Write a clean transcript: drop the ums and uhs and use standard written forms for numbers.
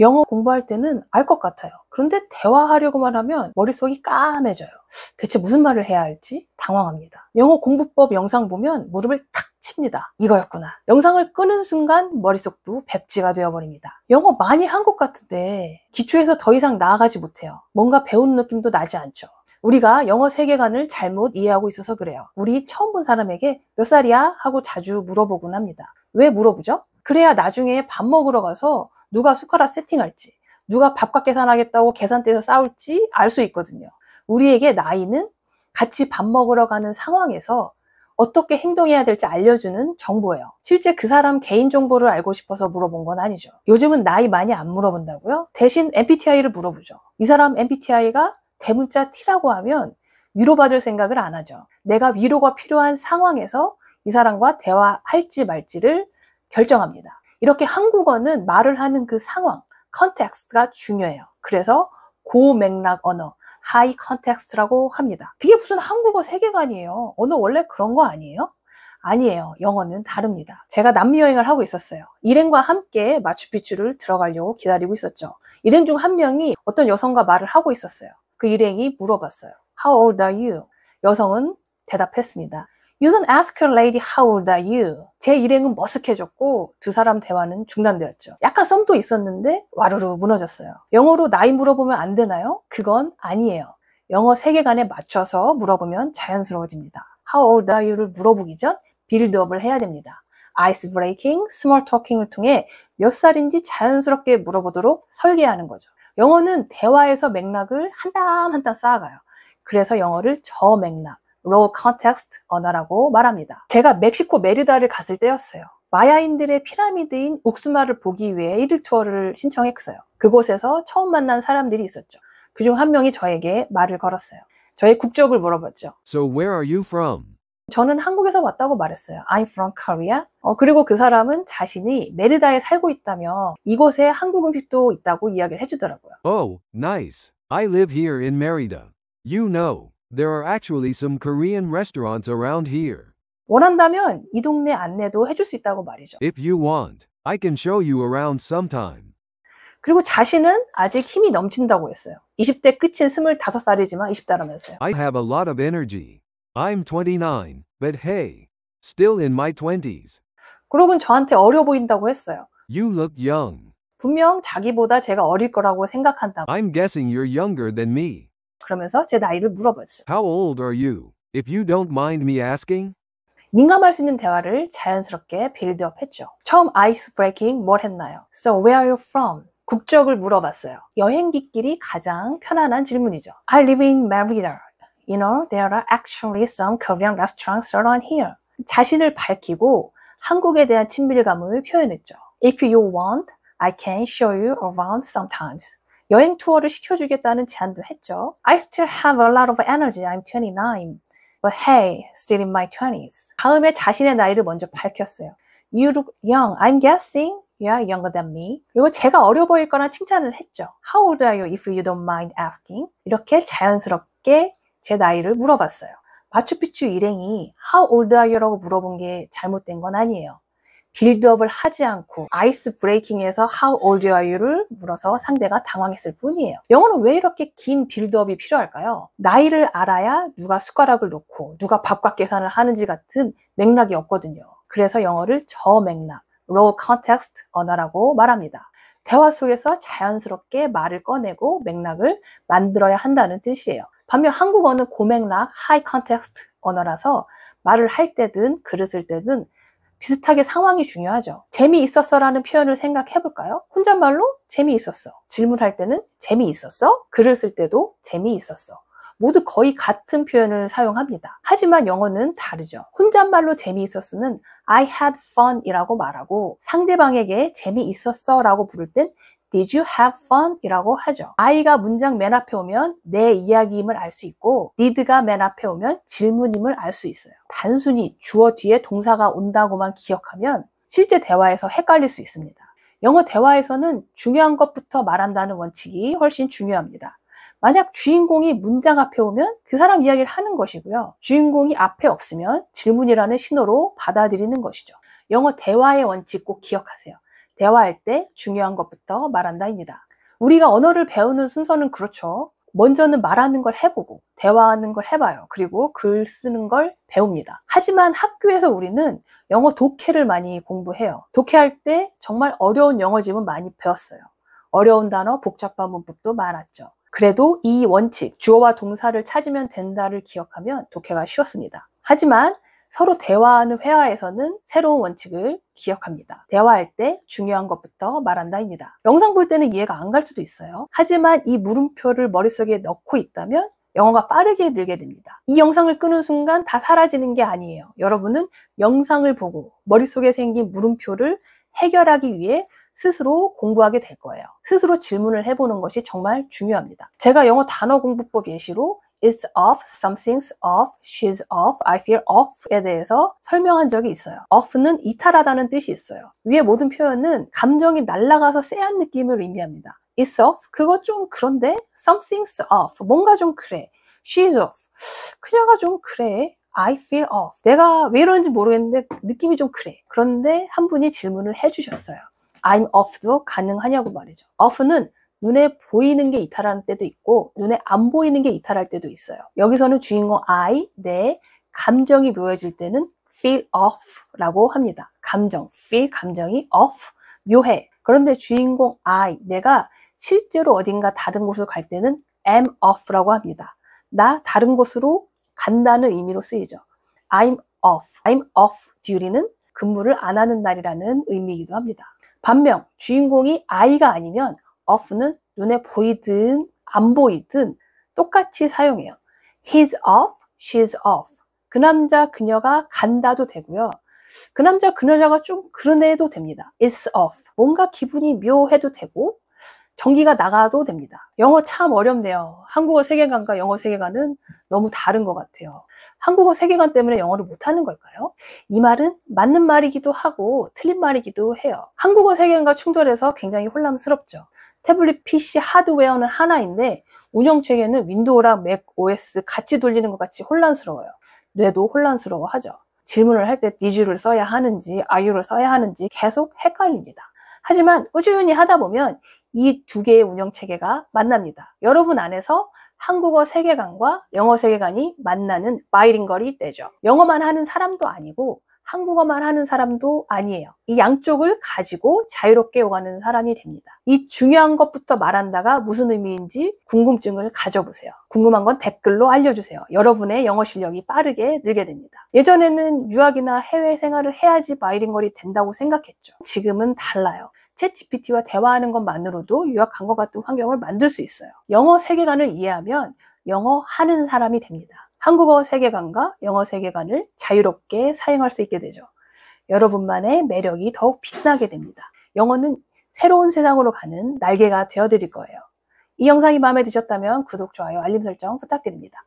영어 공부할 때는 알 것 같아요. 그런데 대화하려고만 하면 머릿속이 까매져요. 대체 무슨 말을 해야 할지 당황합니다. 영어 공부법 영상 보면 무릎을 탁 칩니다. 이거였구나. 영상을 끄는 순간 머릿속도 백지가 되어버립니다. 영어 많이 한 것 같은데 기초에서 더 이상 나아가지 못해요. 뭔가 배우는 느낌도 나지 않죠. 우리가 영어 세계관을 잘못 이해하고 있어서 그래요. 우리 처음 본 사람에게 몇 살이야? 하고 자주 물어보곤 합니다. 왜 물어보죠? 그래야 나중에 밥 먹으러 가서 누가 숟가락 세팅할지, 누가 밥값 계산하겠다고 계산대에서 싸울지 알 수 있거든요. 우리에게 나이는 같이 밥 먹으러 가는 상황에서 어떻게 행동해야 될지 알려주는 정보예요. 실제 그 사람 개인정보를 알고 싶어서 물어본 건 아니죠. 요즘은 나이 많이 안 물어본다고요? 대신 MBTI를 물어보죠. 이 사람 MBTI가 대문자 T라고 하면 위로받을 생각을 안 하죠. 내가 위로가 필요한 상황에서 이 사람과 대화할지 말지를 결정합니다. 이렇게 한국어는 말을 하는 그 상황, 컨텍스트가 중요해요. 그래서 고맥락 언어, 하이 컨텍스트라고 합니다. 그게 무슨 한국어 세계관이에요. 언어 원래 그런 거 아니에요? 아니에요. 영어는 다릅니다. 제가 남미 여행을 하고 있었어요. 일행과 함께 마추픽추를 들어가려고 기다리고 있었죠. 일행 중 한 명이 어떤 여성과 말을 하고 있었어요. 그 일행이 물어봤어요. How old are you? 여성은 대답했습니다. You don't ask a lady how old are you? 제 일행은 머쓱해졌고 두 사람 대화는 중단되었죠. 약간 썸도 있었는데 와르르 무너졌어요. 영어로 나이 물어보면 안 되나요? 그건 아니에요. 영어 세계관에 맞춰서 물어보면 자연스러워집니다. How old are you를 물어보기 전 빌드업을 해야 됩니다. 아이스 브레이킹, 스몰 토킹을 통해 몇 살인지 자연스럽게 물어보도록 설계하는 거죠. 영어는 대화에서 맥락을 한 땀 한 땀 쌓아가요. 그래서 영어를 저맥락, low context 언어라고 말합니다. 제가 멕시코 메리다를 갔을 때였어요. 마야인들의 피라미드인 욱스마를 보기 위해 1일 투어를 신청했어요. 그곳에서 처음 만난 사람들이 있었죠. 그중 한 명이 저에게 말을 걸었어요. 저의 국적을 물어봤죠. So where are you from? 저는 한국에서 왔다고 말했어요. I'm from Korea. 그리고 그 사람은 자신이 메리다에 살고 있다며 이곳에 한국 음식도 있다고 이야기를 해주더라고요. Oh, nice. I live here in Merida. You know, there are actually some Korean restaurants around here. 원한다면 이 동네 안내도 해줄 수 있다고 말이죠. If you want, I can show you around sometime. 그리고 자신은 아직 힘이 넘친다고 했어요. 20대 끝인 25살이지만 20대라면서요. I have a lot of energy. I'm 29, but hey, still in my 20s. 그러곤 저한테 어려 보인다고 했어요. You look young. 분명 자기보다 제가 어릴 거라고 생각한다고. I'm guessing you're younger than me. 그러면서 제 나이를 물어봤어요. How old are you, if you don't mind me asking? 민감할 수 있는 대화를 자연스럽게 빌드업 했죠. 처음 아이스 브레이킹 뭘 했나요? So where are you from? 국적을 물어봤어요. 여행기끼리 가장 편안한 질문이죠. I live in Merida. You know, there are actually some Korean restaurants around here. 자신을 밝히고 한국에 대한 친밀감을 표현했죠. If you want, I can show you around sometimes. 여행 투어를 시켜주겠다는 제안도 했죠. I still have a lot of energy. I'm 29. But hey, still in my 20s. 다음에 자신의 나이를 먼저 밝혔어요. You look young. I'm guessing you're younger than me. 그리고 제가 어려 보일 거나 칭찬을 했죠. How old are you if you don't mind asking? 이렇게 자연스럽게 제 나이를 물어봤어요. 마추픽추 일행이 How old are you라고 물어본 게 잘못된 건 아니에요. 빌드업을 하지 않고 아이스 브레이킹에서 How old are you를 물어서 상대가 당황했을 뿐이에요. 영어는 왜 이렇게 긴 빌드업이 필요할까요? 나이를 알아야 누가 숟가락을 놓고 누가 밥값 계산을 하는지 같은 맥락이 없거든요. 그래서 영어를 저맥락, low context 언어라고 말합니다. 대화 속에서 자연스럽게 말을 꺼내고 맥락을 만들어야 한다는 뜻이에요. 반면 한국어는 고맥락, high context 언어라서 말을 할 때든 글을 쓸 때든 비슷하게 상황이 중요하죠. 재미있었어 라는 표현을 생각해 볼까요? 혼잣말로 재미있었어. 질문할 때는 재미있었어? 글을 쓸 때도 재미있었어. 모두 거의 같은 표현을 사용합니다. 하지만 영어는 다르죠. 혼잣말로 재미있었어는 I had fun 이라고 말하고 상대방에게 재미있었어 라고 부를 땐 Did you have fun? 이라고 하죠. I가 문장 맨 앞에 오면 내 이야기임을 알 수 있고 did가 맨 앞에 오면 질문임을 알 수 있어요. 단순히 주어 뒤에 동사가 온다고만 기억하면 실제 대화에서 헷갈릴 수 있습니다. 영어 대화에서는 중요한 것부터 말한다는 원칙이 훨씬 중요합니다. 만약 주인공이 문장 앞에 오면 그 사람 이야기를 하는 것이고요. 주인공이 앞에 없으면 질문이라는 신호로 받아들이는 것이죠. 영어 대화의 원칙 꼭 기억하세요. 대화할 때 중요한 것부터 말한다입니다. 우리가 언어를 배우는 순서는 그렇죠. 먼저는 말하는 걸 해보고 대화하는 걸 해봐요. 그리고 글 쓰는 걸 배웁니다. 하지만 학교에서 우리는 영어 독해를 많이 공부해요. 독해할 때 정말 어려운 영어 지문 많이 배웠어요. 어려운 단어, 복잡한 문법도 많았죠. 그래도 이 원칙, 주어와 동사를 찾으면 된다를 기억하면 독해가 쉬웠습니다. 하지만 서로 대화하는 회화에서는 새로운 원칙을 기억합니다. 대화할 때 중요한 것부터 말한다입니다. 영상 볼 때는 이해가 안 갈 수도 있어요. 하지만 이 물음표를 머릿속에 넣고 있다면 영어가 빠르게 늘게 됩니다. 이 영상을 끄는 순간 다 사라지는 게 아니에요. 여러분은 영상을 보고 머릿속에 생긴 물음표를 해결하기 위해 스스로 공부하게 될 거예요. 스스로 질문을 해보는 것이 정말 중요합니다. 제가 영어 단어 공부법 예시로 It's off, something's off, she's off, I feel off에 대해서 설명한 적이 있어요. off는 이탈하다는 뜻이 있어요. 위에 모든 표현은 감정이 날아가서 쎄한 느낌을 의미합니다. It's off, 그거 좀 그런데 something's off, 뭔가 좀 그래. She's off, 그녀가 좀 그래. I feel off, 내가 왜 이러는지 모르겠는데 느낌이 좀 그래. 그런데 한 분이 질문을 해주셨어요. I'm off도 가능하냐고 말이죠. off는 눈에 보이는 게 이탈하는 때도 있고 눈에 안 보이는 게 이탈할 때도 있어요. 여기서는 주인공 I, 내 감정이 묘해질 때는 feel off라고 합니다. 감정, feel 감정이 off, 묘해. 그런데 주인공 I, 내가 실제로 어딘가 다른 곳으로 갈 때는 am off라고 합니다. 나 다른 곳으로 간다는 의미로 쓰이죠. I'm off duty는 근무를 안 하는 날이라는 의미이기도 합니다. 반면 주인공이 I가 아니면 off는 눈에 보이든 안 보이든 똑같이 사용해요. He's off, she's off. 그 남자, 그녀가 간다도 되고요. 그 남자, 그녀가 좀 그러네도 됩니다. It's off. 뭔가 기분이 묘해도 되고 전기가 나가도 됩니다. 영어 참 어렵네요. 한국어 세계관과 영어 세계관은 너무 다른 것 같아요. 한국어 세계관 때문에 영어를 못하는 걸까요? 이 말은 맞는 말이기도 하고 틀린 말이기도 해요. 한국어 세계관과 충돌해서 굉장히 혼란스럽죠. 태블릿 PC 하드웨어는 하나인데 운영체계는 윈도우랑 맥 OS 같이 돌리는 것 같이 혼란스러워요. 뇌도 혼란스러워하죠. 질문을 할 때 did를 써야 하는지 are를 써야 하는지 계속 헷갈립니다. 하지만 꾸준히 하다 보면 이 두 개의 운영체계가 만납니다. 여러분 안에서 한국어 세계관과 영어 세계관이 만나는 바이링걸이 되죠. 영어만 하는 사람도 아니고 한국어만 하는 사람도 아니에요. 이 양쪽을 가지고 자유롭게 오가는 사람이 됩니다. 이 중요한 것부터 말한다가 무슨 의미인지 궁금증을 가져보세요. 궁금한 건 댓글로 알려주세요. 여러분의 영어 실력이 빠르게 늘게 됩니다. 예전에는 유학이나 해외 생활을 해야지 바이링걸이 된다고 생각했죠. 지금은 달라요. 챗GPT와 대화하는 것만으로도 유학 간 것 같은 환경을 만들 수 있어요. 영어 세계관을 이해하면 영어 하는 사람이 됩니다. 한국어 세계관과 영어 세계관을 자유롭게 사용할 수 있게 되죠. 여러분만의 매력이 더욱 빛나게 됩니다. 영어는 새로운 세상으로 가는 날개가 되어드릴 거예요. 이 영상이 마음에 드셨다면 구독, 좋아요, 알림 설정 부탁드립니다.